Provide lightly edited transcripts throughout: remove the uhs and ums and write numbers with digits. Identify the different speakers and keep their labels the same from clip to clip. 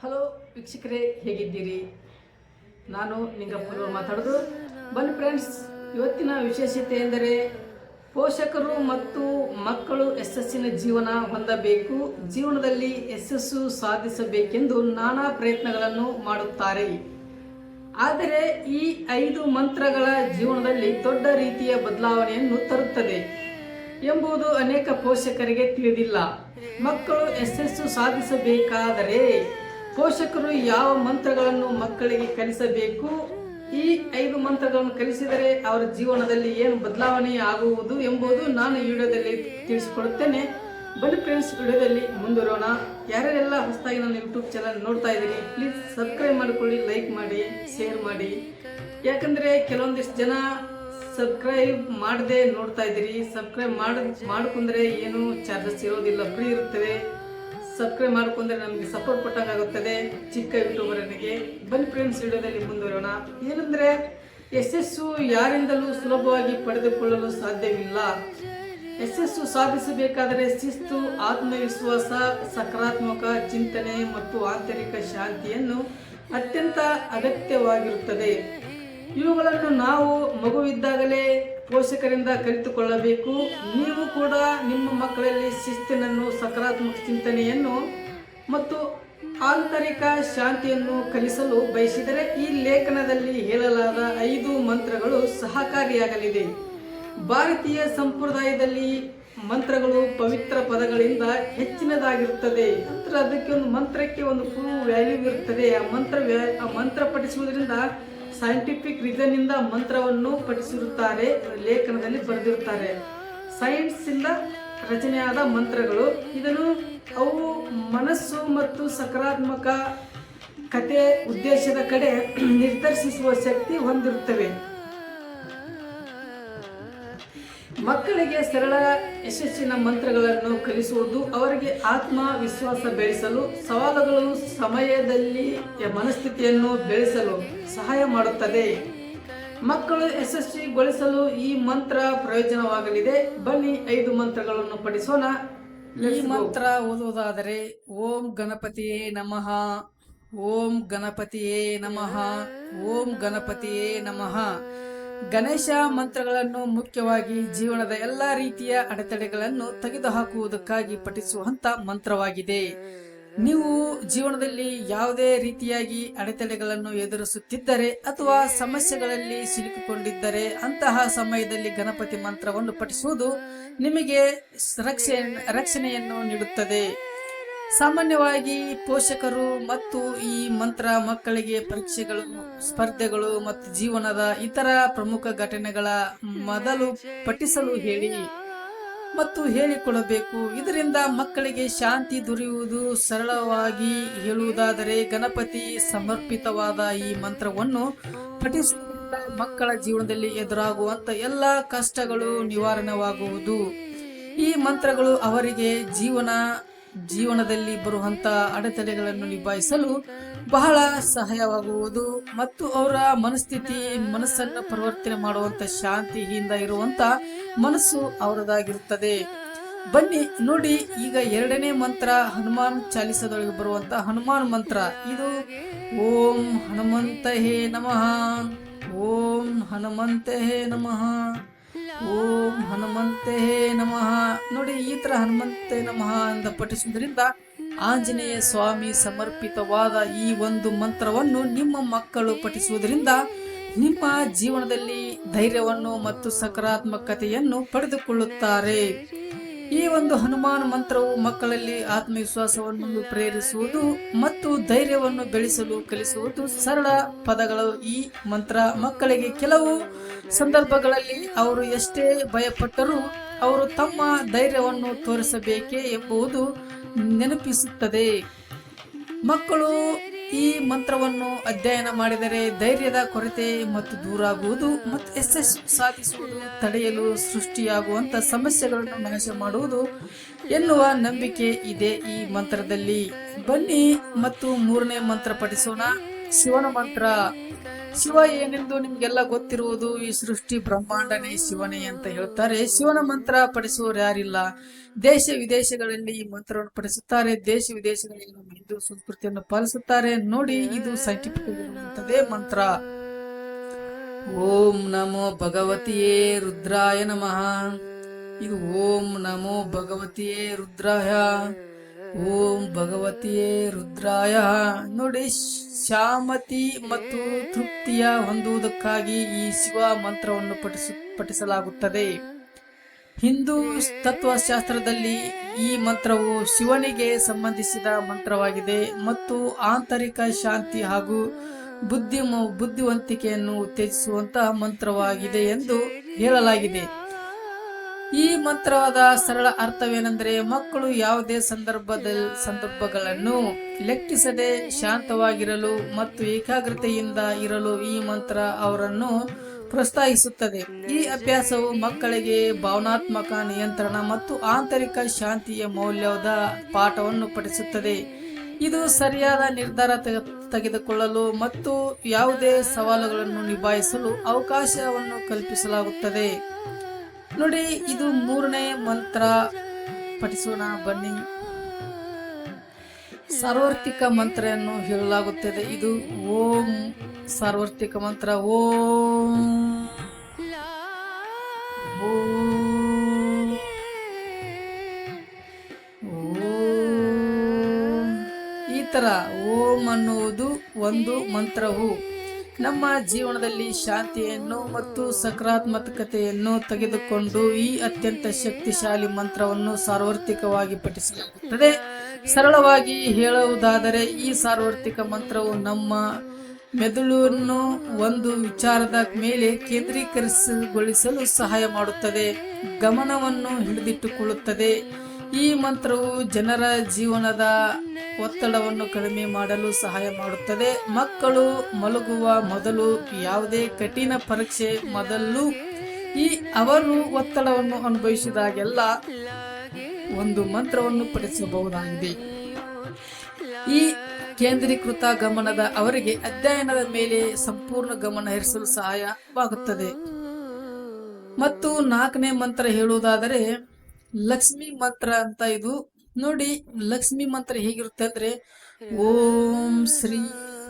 Speaker 1: Hello ವೀಕ್ಷಕರೇ, ಹೇಗಿದ್ದೀರಿ? ನಾನು ನಿಂಗಪ್ಪನವರು ಮಾತಾಡೋದು. ಬನ್ನಿ ಫ್ರೆಂಡ್ಸ್, ಇವತ್ತಿನ ವಿಶೇಷತೆ ಎಂದರೆ ಪೋಷಕರು ಮತ್ತು ಮಕ್ಕಳು ಯಶಸ್ಸಿನ ಜೀವನ ಹೊಂದಬೇಕು, ಜೀವನದಲ್ಲಿ ಯಶಸ್ಸು ಸಾಧಿಸಬೇಕೆಂದು ನಾನಾ ಪ್ರಯತ್ನಗಳನ್ನು ಮಾಡುತ್ತಾರೆ. ಆದರೆ ಈ 5 ಮಂತ್ರಗಳ ಜೀವನದಲ್ಲಿ ದೊಡ್ಡ ರೀತಿಯ ಬದಲಾವಣೆಯನ್ನು ತರುತ್ತದೆ ಎಂಬುದು ಅನೇಕ ಪೋಷಕರಿಗೆ ತಿಳಿದಿಲ್ಲ. ಮಕ್ಕಳು ಯಶಸ್ಸು ಸಾಧಿಸಬೇಕಾದರೆ ಪೋಷಕರು ಯಾವ ಮಂತ್ರಗಳನ್ನು ಮಕ್ಕಳಿಗೆ ಕಲಿಸಬೇಕು, ಈ 5 ಮಂತ್ರಗಳನ್ನು ಕಲಿಸಿದರೆ ಅವರ ಜೀವನದಲ್ಲಿ ಏನು ಬದಲಾವಣೆ ಆಗುವುದು ಎಂಬುದು ನಾನು ಈ ವಿಡಿಯೋದಲ್ಲಿ ತಿಳಿಸಿಕೊಡುತ್ತೇನೆ. ಬನ್ನಿ ಫ್ರೆಂಡ್ಸ್, ವಿಡಿಯೋದಲ್ಲಿ ಮುಂದುವರೋಣ. ಯಾರ್ಯಾರೆಲ್ಲ ಹೊಸದಾಗಿ ನನ್ನ ಯೂಟ್ಯೂಬ್ ಚಾನಲ್ ನೋಡ್ತಾ ಇದ್ದೀನಿ, ಪ್ಲೀಸ್ ಸಬ್ಸ್ಕ್ರೈಬ್ ಮಾಡಿಕೊಳ್ಳಿ, ಲೈಕ್ ಮಾಡಿ, ಶೇರ್ ಮಾಡಿ. ಯಾಕಂದರೆ ಕೆಲವೊಂದಿಷ್ಟು ಜನ ಸಬ್ಸ್ಕ್ರೈಬ್ ಮಾಡದೆ ನೋಡ್ತಾ ಇದ್ದೀರಿ. ಸಬ್ಸ್ಕ್ರೈಬ್ ಮಾಡ್ಕೊಂಡ್ರೆ ಏನು ಚಾರ್ಜಸ್ ಇರೋದಿಲ್ಲ, ಫ್ರೀ ಇರುತ್ತದೆ. ಸಬ್ಸ್ಕ್ರೈಬ್ ಮಾಡ್ಕೊಂಡ್ರೆ ನಮಗೆ ಸಪೋರ್ಟ್ ಕೊಟ್ಟಂಗಾಗುತ್ತದೆ ಚಿಕ್ಕ ಯೂಟ್ಯೂಬರ್ನಿಗೆ. ಬನ್ನಿ ಫ್ರೆಂಡ್ಸ್, ವಿಡಿಯೋದಲ್ಲಿ ಮುಂದುವರೋಣ. ಏನಂದರೆ, ಯಶಸ್ಸು ಯಾರಿಂದಲೂ ಸುಲಭವಾಗಿ ಪಡೆದುಕೊಳ್ಳಲು ಸಾಧ್ಯವಿಲ್ಲ. ಯಶಸ್ಸು ಸಾಧಿಸಬೇಕಾದರೆ ಶಿಸ್ತು, ಆತ್ಮವಿಶ್ವಾಸ, ಸಕಾರಾತ್ಮಕ ಚಿಂತನೆ ಮತ್ತು ಆಂತರಿಕ ಶಾಂತಿಯನ್ನು ಅತ್ಯಂತ ಅಗತ್ಯವಾಗಿರುತ್ತದೆ. ಇವುಗಳನ್ನು ನಾವು ಮಗುವಿದ್ದಾಗಲೇ ಪೋಷಕರಿಂದ ಕಲಿತುಕೊಳ್ಳಬೇಕು. ನೀವು ಕೂಡ ನಿಮ್ಮ ಮಕ್ಕಳಲ್ಲಿ ಶಿಸ್ತಿನನ್ನು, ಸಕಾರಾತ್ಮಕ ಚಿಂತನೆಯನ್ನು ಮತ್ತು ಆಂತರಿಕ ಶಾಂತಿಯನ್ನು ಕಲಿಸಲು ಬಯಸಿದರೆ ಈ ಲೇಖನದಲ್ಲಿ ಹೇಳಲಾದ 5 ಮಂತ್ರಗಳು ಸಹಕಾರಿಯಾಗಲಿದೆ. ಭಾರತೀಯ ಸಂಪ್ರದಾಯದಲ್ಲಿ ಮಂತ್ರಗಳು ಪವಿತ್ರ ಪದಗಳಿಂದ ಹೆಚ್ಚಿನದಾಗಿರುತ್ತದೆ. ನಂತರ ಅದಕ್ಕೆ ಒಂದು ಮಂತ್ರಕ್ಕೆ ಒಂದು ಫುಲ್ ವ್ಯಾಲ್ಯೂ ಇರುತ್ತದೆ. ಆ ಮಂತ್ರ ಪಠಿಸುವುದರಿಂದ ಸೈಂಟಿಫಿಕ್ ರೀಸನ್ ಇಂದ ಮಂತ್ರವನ್ನು ಪಠಿಸಿರುತ್ತಾರೆ, ಲೇಖನದಲ್ಲಿ ಬರೆದಿರುತ್ತಾರೆ. ಸೈನ್ಸ್ ಇಂದ ರಚನೆಯಾದ ಮಂತ್ರಗಳು. ಅವು ಮನಸ್ಸು ಮತ್ತು ಸಕಾರಾತ್ಮಕ ಕತೆ ಉದ್ದೇಶದ ಕಡೆ ನಿರ್ದೇಶಿಸುವ ಶಕ್ತಿ ಹೊಂದಿರುತ್ತವೆ. ಮಕ್ಕಳಿಗೆ ಸರಳ ಯಶಸ್ಸಿನ ಮಂತ್ರಗಳನ್ನು ಕಲಿಸುವುದು ಅವರಿಗೆ ಆತ್ಮವಿಶ್ವಾಸ ಬೆಳೆಸಲು, ಸವಾಲುಗಳು ಸಮಯದಲ್ಲಿ ಮನಸ್ಥಿತಿಯನ್ನು ಬೆಳೆಸಲು ಸಹಾಯ ಮಾಡುತ್ತದೆ. ಮಕ್ಕಳು ಯಶಸ್ವಿಗೊಳಿಸಲು ಈ ಮಂತ್ರ ಪ್ರಯೋಜನವಾಗಲಿದೆ. ಬನ್ನಿ 5 ಮಂತ್ರಗಳನ್ನು ಪಠಿಸೋಣ. ಈ ಮಂತ್ರ ಓದುವುದಾದರೆ: ಓಂ ಗಣಪತಿಯೇ ನಮಃ, ಓಂ ಗಣಪತಿಯೇ ನಮಃ, ಓಂ ಗಣಪತಿಯೇ ನಮಃ. ಗಣೇಶ ಮಂತ್ರಗಳನ್ನು ಮುಖ್ಯವಾಗಿ ಜೀವನದ ಎಲ್ಲಾ ರೀತಿಯ ಅಡೆತಡೆಗಳನ್ನು ತೆಗೆದುಹಾಕುವುದಕ್ಕಾಗಿ ಪಠಿಸುವಂತ ಮಂತ್ರವಾಗಿದೆ. ನೀವು ಜೀವನದಲ್ಲಿ ಯಾವುದೇ ರೀತಿಯಾಗಿ ಅಡೆತಡೆಗಳನ್ನು ಎದುರಿಸುತ್ತಿದ್ದರೆ ಅಥವಾ ಸಮಸ್ಯೆಗಳಲ್ಲಿ ಸಿಲುಕಿಕೊಂಡಿದ್ದರೆ ಅಂತಹ ಸಮಯದಲ್ಲಿ ಗಣಪತಿ ಮಂತ್ರವನ್ನು ಪಠಿಸುವುದು ನಿಮಗೆ ರಕ್ಷಣೆಯನ್ನು ನೀಡುತ್ತದೆ. ಸಾಮಾನ್ಯವಾಗಿ ಪೋಷಕರು ಮತ್ತು ಈ ಮಂತ್ರ ಮಕ್ಕಳಿಗೆ ಪರೀಕ್ಷೆಗಳು, ಸ್ಪರ್ಧೆಗಳು ಮತ್ತು ಜೀವನದ ಇತರ ಪ್ರಮುಖ ಘಟನೆಗಳ ಮೊದಲು ಪಠಿಸಲು ಹೇಳಿ ಮತ್ತು ಹೇಳಿಕೊಡಬೇಕು. ಇದರಿಂದ ಮಕ್ಕಳಿಗೆ ಶಾಂತಿ ದೊರೆಯುವುದು. ಸರಳವಾಗಿ ಹೇಳುವುದಾದರೆ, ಗಣಪತಿ ಸಮರ್ಪಿತವಾದ ಈ ಮಂತ್ರವನ್ನು ಪಠಿಸುವುದರಿಂದ ಮಕ್ಕಳ ಜೀವನದಲ್ಲಿ ಎದುರಾಗುವಂತ ಎಲ್ಲ ಕಷ್ಟಗಳು ನಿವಾರಣೆಯಾಗುವುದು. ಈ ಮಂತ್ರಗಳು ಅವರಿಗೆ ಜೀವನದಲ್ಲಿ ಬರುವಂತ ಅಡೆತಡೆಗಳನ್ನು ನಿಭಾಯಿಸಲು ಬಹಳ ಸಹಾಯವಾಗುವುದು ಮತ್ತು ಅವರ ಮನಸ್ಸನ್ನು ಪರಿವರ್ತನೆ ಮಾಡುವಂತ ಶಾಂತಿಯಿಂದ ಇರುವಂತ ಮನಸ್ಸು ಅವರದಾಗಿರುತ್ತದೆ. ಬನ್ನಿ ನೋಡಿ, ಈಗ 2ನೇ ಮಂತ್ರ ಹನುಮಾನ್ ಚಾಲಿಸದೊಳಗೆ ಬರುವಂತ ಹನುಮಾನ್ ಮಂತ್ರ. ಇದು ಓಂ ಹನುಮಂತಹೇ ನಮಃ, ಓಂ ಹನುಮಂತಹೇ ನಮಃ, ಓಂ ಹನುಮಂತೇ ನಮಃ. ನೋಡಿ, ಈ ತರ ಹನುಮಂತೇ ನಮಃ ಅಂತ ಪಠಿಸುವುದರಿಂದ ಆಂಜನೇಯ ಸ್ವಾಮಿ ಸಮರ್ಪಿತವಾದ ಈ ಒಂದು ಮಂತ್ರವನ್ನು ನಿಮ್ಮ ಮಕ್ಕಳು ಪಠಿಸುವುದರಿಂದ ನಿಮ್ಮ ಜೀವನದಲ್ಲಿ ಧೈರ್ಯವನ್ನು ಮತ್ತು ಸಕಾರಾತ್ಮಕತೆಯನ್ನು ಪಡೆದುಕೊಳ್ಳುತ್ತಾರೆ. ಈ ಒಂದು ಹನುಮಾನ್ ಮಂತ್ರವು ಮಕ್ಕಳಲ್ಲಿ ಆತ್ಮವಿಶ್ವಾಸವನ್ನು ಪ್ರೇರಿಸುವುದು ಮತ್ತು ಧೈರ್ಯವನ್ನು ಬೆಳೆಸಲು ಕಲಿಸುವುದು. ಸರಳ ಪದಗಳು. ಈ ಮಂತ್ರ ಮಕ್ಕಳಿಗೆ ಕೆಲವು ಸಂದರ್ಭಗಳಲ್ಲಿ ಅವರು ಎಷ್ಟೇ ಭಯಪಟ್ಟರೂ ಅವರು ತಮ್ಮ ಧೈರ್ಯವನ್ನು ತೋರಿಸಬೇಕೇ ಎಂಬುದು ನೆನಪಿಸುತ್ತದೆ. ಮಕ್ಕಳು ಈ ಮಂತ್ರವನ್ನು ಅಧ್ಯಯನ ಮಾಡಿದರೆ ಧೈರ್ಯದ ಕೊರತೆ ಮತ್ತು ದೂರಾಗುವುದು ಮತ್ತು ಯಶಸ್ಸು ಸಾಧಿಸುವುದು ತಡೆಯಲು ಸೃಷ್ಟಿಯಾಗುವಂತ ಸಮಸ್ಯೆಗಳನ್ನು ನಾಶ ಮಾಡುವುದು ಎನ್ನುವ ನಂಬಿಕೆ ಇದೆ ಈ ಮಂತ್ರದಲ್ಲಿ. ಬನ್ನಿ ಮತ್ತು 3ನೇ ಮಂತ್ರ ಪಠಿಸೋಣ. ಶಿವನ ಮಂತ್ರ. ಶಿವ ಏನೆಂದು ನಿಮ್ಗೆಲ್ಲ ಗೊತ್ತಿರುವುದು. ಈ ಸೃಷ್ಟಿ ಬ್ರಹ್ಮಾಂಡನೇ ಶಿವನೇ ಅಂತ ಹೇಳ್ತಾರೆ. ಶಿವನ ಮಂತ್ರ ಪಠಿಸುವವರು ಯಾರಿಲ್ಲ. ದೇಶ ವಿದೇಶಗಳಲ್ಲಿ ಈ ಮಂತ್ರವನ್ನು ಪಠಿಸುತ್ತಾರೆ. ದೇಶ ವಿದೇಶಗಳಲ್ಲಿ ನಮ್ಮ ಹಿಂದೂ ಸಂಸ್ಕೃತಿಯನ್ನು ಪಾಲಿಸುತ್ತಾರೆ. ನೋಡಿ, ಇದು ಸೈಂಟಿಫಿಕ್ ಆಗಿರುವಂತದೇ ಮಂತ್ರ. ಓಂ ನಮೋ ಭಗವತಿಯೇ ರುದ್ರಾಯ ನಮಃ. ಇದು ಓಂ ನಮೋ ಭಗವತಿಯೇ ರುದ್ರಾಯ, ಓಂ ಭಗವತಿಯೇ ರುದ್ರಾಯ. ನೋಡಿ, ಶಾಮತಿ ಮತ್ತು ತೃಪ್ತಿಯ ಹೊಂದುವುದಕ್ಕಾಗಿ ಈ ಶಿವ ಮಂತ್ರವನ್ನು ಪಠಿಸಲಾಗುತ್ತದೆ. ಹಿಂದೂ ತತ್ವಶಾಸ್ತ್ರದಲ್ಲಿ ಈ ಮಂತ್ರವು ಶಿವನಿಗೆ ಸಂಬಂಧಿಸಿದ ಮಂತ್ರವಾಗಿದೆ ಮತ್ತು ಆಂತರಿಕ ಶಾಂತಿ ಹಾಗೂ ಬುದ್ಧಿವಂತಿಕೆಯನ್ನು ಉತ್ತೇಜಿಸುವಂತಹ ಮಂತ್ರವಾಗಿದೆ ಎಂದು ಹೇಳಲಾಗಿದೆ. ಈ ಮಂತ್ರದ ಸರಳ ಅರ್ಥವೇನೆಂದರೆ, ಮಕ್ಕಳು ಯಾವುದೇ ಸಂದರ್ಭಗಳನ್ನು ಲೆಕ್ಕಿಸದೆ ಶಾಂತವಾಗಿರಲು ಮತ್ತು ಏಕಾಗ್ರತೆಯಿಂದ ಇರಲು ಈ ಮಂತ್ರ ಅವರನ್ನು ಪ್ರೋತ್ಸಾಹಿಸುತ್ತದೆ. ಈ ಅಭ್ಯಾಸವು ಮಕ್ಕಳಿಗೆ ಭಾವನಾತ್ಮಕ ನಿಯಂತ್ರಣ ಮತ್ತು ಆಂತರಿಕ ಶಾಂತಿಯ ಮೌಲ್ಯದ ಪಾಠವನ್ನು ಪಠಿಸುತ್ತದೆ. ಇದು ಸರಿಯಾದ ನಿರ್ಧಾರ ತೆಗೆದುಕೊಳ್ಳಲು ಮತ್ತು ಯಾವುದೇ ಸವಾಲುಗಳನ್ನು ನಿಭಾಯಿಸಲು ಅವಕಾಶವನ್ನು ಕಲ್ಪಿಸಲಾಗುತ್ತದೆ. ನೋಡಿ, ಇದು 3ನೇ ಮಂತ್ರ ಪಠಿಸೋಣ ಬನ್ನಿ. ಸಾರ್ವತ್ರಿಕ ಮಂತ್ರವನ್ನು ಹೇಳಲಾಗುತ್ತದೆ. ಇದು ಓಂ ಸಾರ್ವತ್ರಿಕ ಮಂತ್ರ. ಓಂ ಈ ತರ ಓಂ ಅನ್ನುವುದು ಒಂದು ಮಂತ್ರವು ನಮ್ಮ ಜೀವನದಲ್ಲಿ ಶಾಂತಿಯನ್ನು ಮತ್ತು ಸಕಾರಾತ್ಮಕತೆಯನ್ನು ತೆಗೆದುಕೊಂಡು ಈ ಅತ್ಯಂತ ಶಕ್ತಿಶಾಲಿ ಮಂತ್ರವನ್ನು ಸಾರ್ವತ್ರಿಕವಾಗಿ ಪಠಿಸಲಾಗುತ್ತದೆ. ಸರಳವಾಗಿ ಹೇಳುವುದಾದರೆ, ಈ ಸಾರ್ವತ್ರಿಕ ಮಂತ್ರವು ನಮ್ಮ ಮೆದುಳನ್ನು ಒಂದು ವಿಚಾರದ ಮೇಲೆ ಕೇಂದ್ರೀಕರಿಸಿಗೊಳಿಸಲು ಸಹಾಯ ಮಾಡುತ್ತದೆ, ಗಮನವನ್ನು ಹಿಡಿದಿಟ್ಟುಕೊಳ್ಳುತ್ತದೆ. ಈ ಮಂತ್ರವು ಜನರ ಜೀವನದ ಒತ್ತಡವನ್ನು ಕಡಿಮೆ ಮಾಡಲು ಸಹಾಯ ಮಾಡುತ್ತದೆ. ಮಕ್ಕಳು ಮಲಗುವ ಮೊದಲು ಯಾವುದೇ ಕಠಿಣ ಪರೀಕ್ಷೆ ಮೊದಲು ಅವರು ಒತ್ತಡವನ್ನು ಅನುಭವಿಸಿದಾಗೆಲ್ಲ ಒಂದು ಮಂತ್ರವನ್ನು ಪಠಿಸಬಹುದಾಗಿದೆ. ಈ ಕೇಂದ್ರೀಕೃತ ಗಮನದ ಅವರಿಗೆ ಅಧ್ಯಯನದ ಮೇಲೆ ಸಂಪೂರ್ಣ ಗಮನ ಹರಿಸಲು ಸಹಾಯವಾಗುತ್ತದೆ. ಮತ್ತು 4ನೇ ಮಂತ್ರ ಹೇಳುವುದಾದರೆ ಲಕ್ಷ್ಮಿ ಮಂತ್ರ ಅಂತ. ಇದು ನೋಡಿ, ಲಕ್ಷ್ಮಿ ಮಂತ್ರ ಹೇಗಿರುತ್ತೆ ಅಂದ್ರೆ, ಓಂ ಶ್ರೀ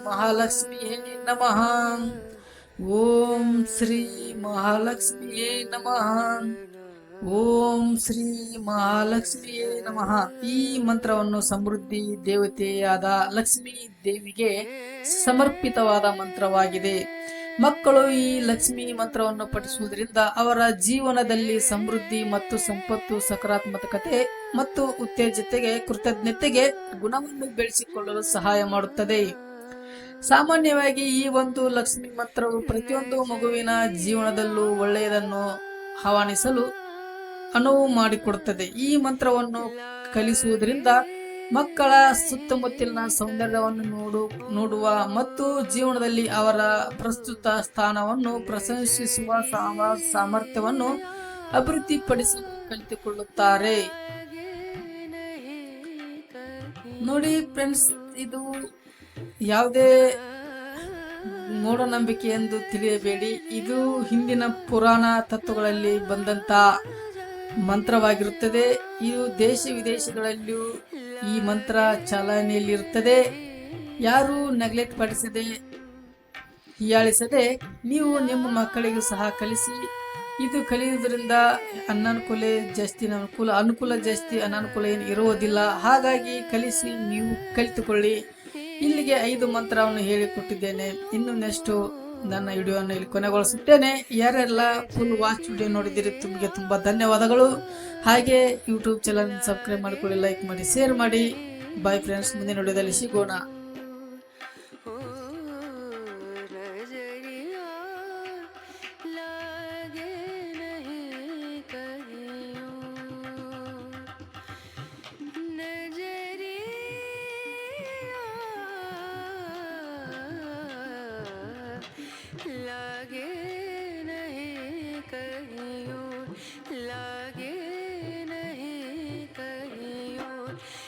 Speaker 1: ಮಹಾಲಕ್ಷ್ಮಿಯೇ ನಮಃ, ಓಂ ಶ್ರೀ ಮಹಾಲಕ್ಷ್ಮಿಯೇ ನಮಃ, ಓಂ ಶ್ರೀ ಮಹಾಲಕ್ಷ್ಮಿಯೇ ನಮಃ. ಈ ಮಂತ್ರವನ್ನು ಸಮೃದ್ಧಿ ದೇವತೆಯಾದ ಲಕ್ಷ್ಮೀ ದೇವಿಗೆ ಸಮರ್ಪಿತವಾದ ಮಂತ್ರವಾಗಿದೆ. ಮಕ್ಕಳು ಈ ಲಕ್ಷ್ಮಿ ಮಂತ್ರವನ್ನು ಪಠಿಸುವುದರಿಂದ ಅವರ ಜೀವನದಲ್ಲಿ ಸಮೃದ್ಧಿ ಮತ್ತು ಸಂಪತ್ತು, ಸಕಾರಾತ್ಮಕತೆ ಮತ್ತು ಉತ್ತೇಜತೆಗೆ ಕೃತಜ್ಞತೆಗೆ ಗುಣವನ್ನು ಬೆಳೆಸಿಕೊಳ್ಳಲು ಸಹಾಯ ಮಾಡುತ್ತದೆ. ಸಾಮಾನ್ಯವಾಗಿ ಈ ಒಂದು ಲಕ್ಷ್ಮಿ ಮಂತ್ರವು ಪ್ರತಿಯೊಂದು ಮಗುವಿನ ಜೀವನದಲ್ಲೂ ಒಳ್ಳೆಯದನ್ನು ಆಹ್ವಾನಿಸಲು ಅನುವು ಮಾಡಿಕೊಡುತ್ತದೆ. ಈ ಮಂತ್ರವನ್ನು ಕಲಿಸುವುದರಿಂದ ಮಕ್ಕಳ ಸುತ್ತಮುತ್ತಲಿನ ಸೌಂದರ್ಯವನ್ನು ನೋಡುವ ಮತ್ತು ಜೀವನದಲ್ಲಿ ಅವರ ಪ್ರಸ್ತುತ ಸ್ಥಾನವನ್ನು ಪ್ರಶಂಸಿಸುವ ಸಾಮರ್ಥ್ಯವನ್ನು ಅಭಿವೃದ್ಧಿಪಡಿಸಲು ಕಲಿತುಕೊಳ್ಳುತ್ತಾರೆ. ನೋಡಿ ಫ್ರೆಂಡ್ಸ್, ಇದು ಯಾವುದೇ ಮೂಢನಂಬಿಕೆ ಎಂದು ತಿಳಿಯಬೇಡಿ. ಇದು ಹಿಂದಿನ ಪುರಾಣ ತತ್ವಗಳಲ್ಲಿ ಬಂದಂತ ಮಂತ್ರವಾಗಿರುತ್ತದೆ. ಇದು ದೇಶ ವಿದೇಶಗಳಲ್ಲಿಯೂ ಈ ಮಂತ್ರ ಚಾಲನೆಯಲ್ಲಿರುತ್ತದೆ. ಯಾರು ನೆಗ್ಲೆಕ್ಟ್ ಪಡಿಸದೆ, ಹೀಯಾಳಿಸದೆ ನೀವು ನಿಮ್ಮ ಮಕ್ಕಳಿಗೂ ಸಹ ಕಲಿಸಿ. ಇದು ಕಲಿಯುವುದರಿಂದ ಅನುಕೂಲ ಜಾಸ್ತಿ, ಅನಾನುಕೂಲ ಏನು ಇರುವುದಿಲ್ಲ. ಹಾಗಾಗಿ ಕಲಿಸಿ, ನೀವು ಕಲಿತುಕೊಳ್ಳಿ. ಇಲ್ಲಿಗೆ 5 ಮಂತ್ರವನ್ನು ಹೇಳಿಕೊಟ್ಟಿದ್ದೇನೆ. ಇನ್ನು ನೆಕ್ಸ್ಟ್ ನನ್ನ ವಿಡಿಯೋವನ್ನು ಇಲ್ಲಿ ಕೊನೆಗೊಳಿಸುತ್ತೇನೆ. ಯಾರೆಲ್ಲ ಫುಲ್ ವಾಚ್ ವಿಡಿಯೋ ನೋಡಿದ್ದೀರಿ, ನಿಮಗೆ ತುಂಬ ಧನ್ಯವಾದಗಳು. ಹಾಗೆ ಯೂಟ್ಯೂಬ್ ಚಾನಲ್ ಸಬ್ಸ್ಕ್ರೈಬ್ ಮಾಡಿಕೊಳ್ಳಿ, ಲೈಕ್ ಮಾಡಿ, ಶೇರ್ ಮಾಡಿ. ಬಾಯ್ ಫ್ರೆಂಡ್ಸ್, ಮುಂದಿನ ವಿಡಿಯೋದಲ್ಲಿ ಸಿಗೋಣ.